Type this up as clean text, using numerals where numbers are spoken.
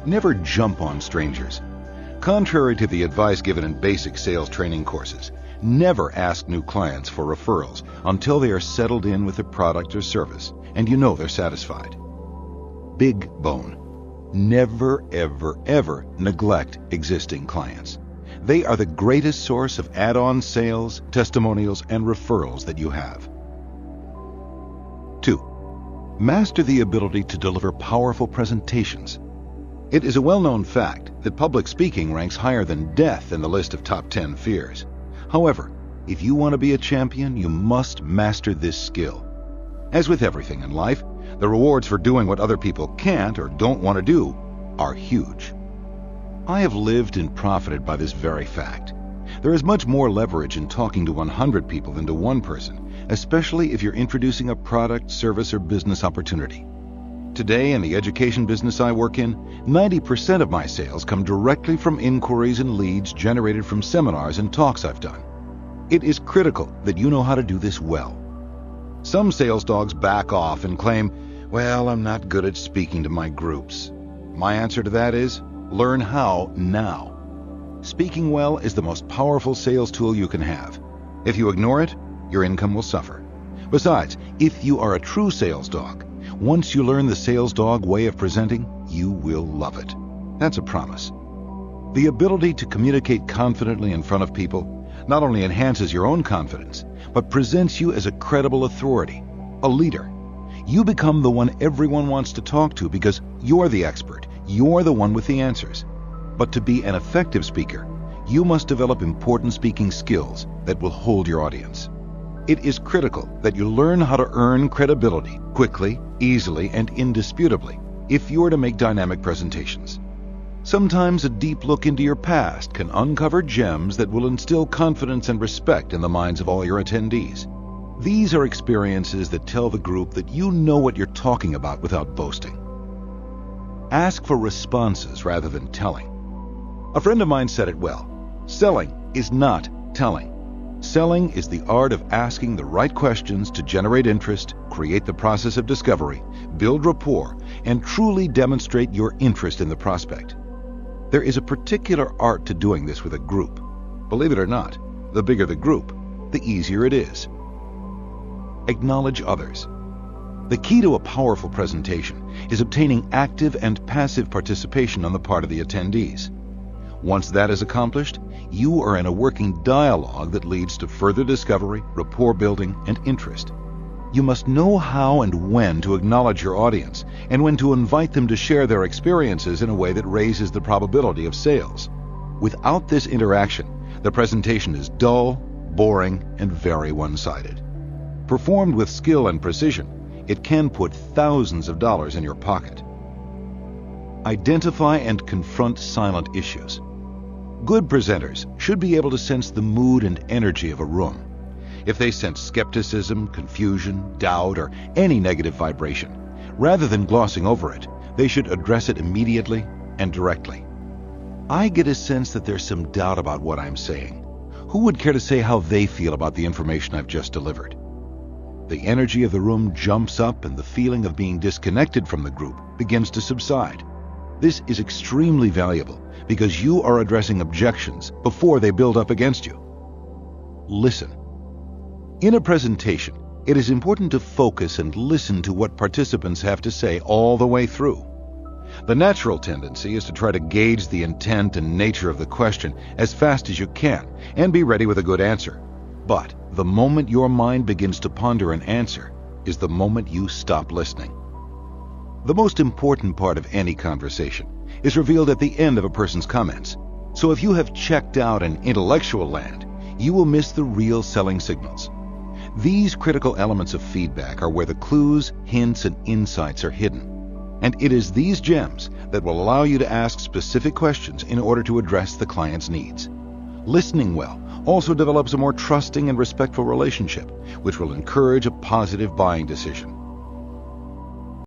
Never jump on strangers. Contrary to the advice given in basic sales training courses, never ask new clients for referrals until they are settled in with the product or service and you know they're satisfied. Big bone. Never, ever, ever neglect existing clients. They are the greatest source of add-on sales, testimonials, and referrals that you have. 2. Master the ability to deliver powerful presentations. It is a well-known fact that public speaking ranks higher than death in the list of top 10 fears. However, if you want to be a champion, you must master this skill. As with everything in life, the rewards for doing what other people can't or don't want to do are huge. I have lived and profited by this very fact. There is much more leverage in talking to 100 people than to one person, especially if you're introducing a product, service, or business opportunity. Today, in the education business I work in, 90% of my sales come directly from inquiries and leads generated from seminars and talks I've done. It is critical that you know how to do this well. Some sales dogs back off and claim, "Well, I'm not good at speaking to my groups." My answer to that is, learn how now. Speaking well is the most powerful sales tool you can have. If you ignore it, your income will suffer. Besides, if you are a true sales dog, once you learn the sales dog way of presenting, you will love it. That's a promise. The ability to communicate confidently in front of people not only enhances your own confidence, but presents you as a credible authority, a leader. You become the one everyone wants to talk to because you're the expert. You're the one with the answers. But to be an effective speaker, you must develop important speaking skills that will hold your audience. It is critical that you learn how to earn credibility quickly, easily, and indisputably if you are to make dynamic presentations. Sometimes a deep look into your past can uncover gems that will instill confidence and respect in the minds of all your attendees. These are experiences that tell the group that you know what you're talking about without boasting. Ask for responses rather than telling. A friend of mine said it well. Selling is not telling. Selling is the art of asking the right questions to generate interest, create the process of discovery, build rapport, and truly demonstrate your interest in the prospect. There is a particular art to doing this with a group. Believe it or not, the bigger the group, the easier it is. Acknowledge others. The key to a powerful presentation is obtaining active and passive participation on the part of the attendees. Once that is accomplished, you are in a working dialogue that leads to further discovery, rapport building, and interest. You must know how and when to acknowledge your audience and when to invite them to share their experiences in a way that raises the probability of sales. Without this interaction, the presentation is dull, boring, and very one-sided. Performed with skill and precision, it can put thousands of dollars in your pocket. Identify and confront silent issues. Good presenters should be able to sense the mood and energy of a room. If they sense skepticism, confusion, doubt, or any negative vibration, rather than glossing over it, they should address it immediately and directly. I get a sense that there's some doubt about what I'm saying. Who would care to say how they feel about the information I've just delivered? The energy of the room jumps up and the feeling of being disconnected from the group begins to subside. This is extremely valuable because you are addressing objections before they build up against you. Listen. In a presentation, it is important to focus and listen to what participants have to say all the way through. The natural tendency is to try to gauge the intent and nature of the question as fast as you can and be ready with a good answer. But the moment your mind begins to ponder an answer is the moment you stop listening. The most important part of any conversation is revealed at the end of a person's comments. So if you have checked out in intellectual land, you will miss the real selling signals. These critical elements of feedback are where the clues, hints, and insights are hidden. And it is these gems that will allow you to ask specific questions in order to address the client's needs. Listening well also develops a more trusting and respectful relationship, which will encourage a positive buying decision.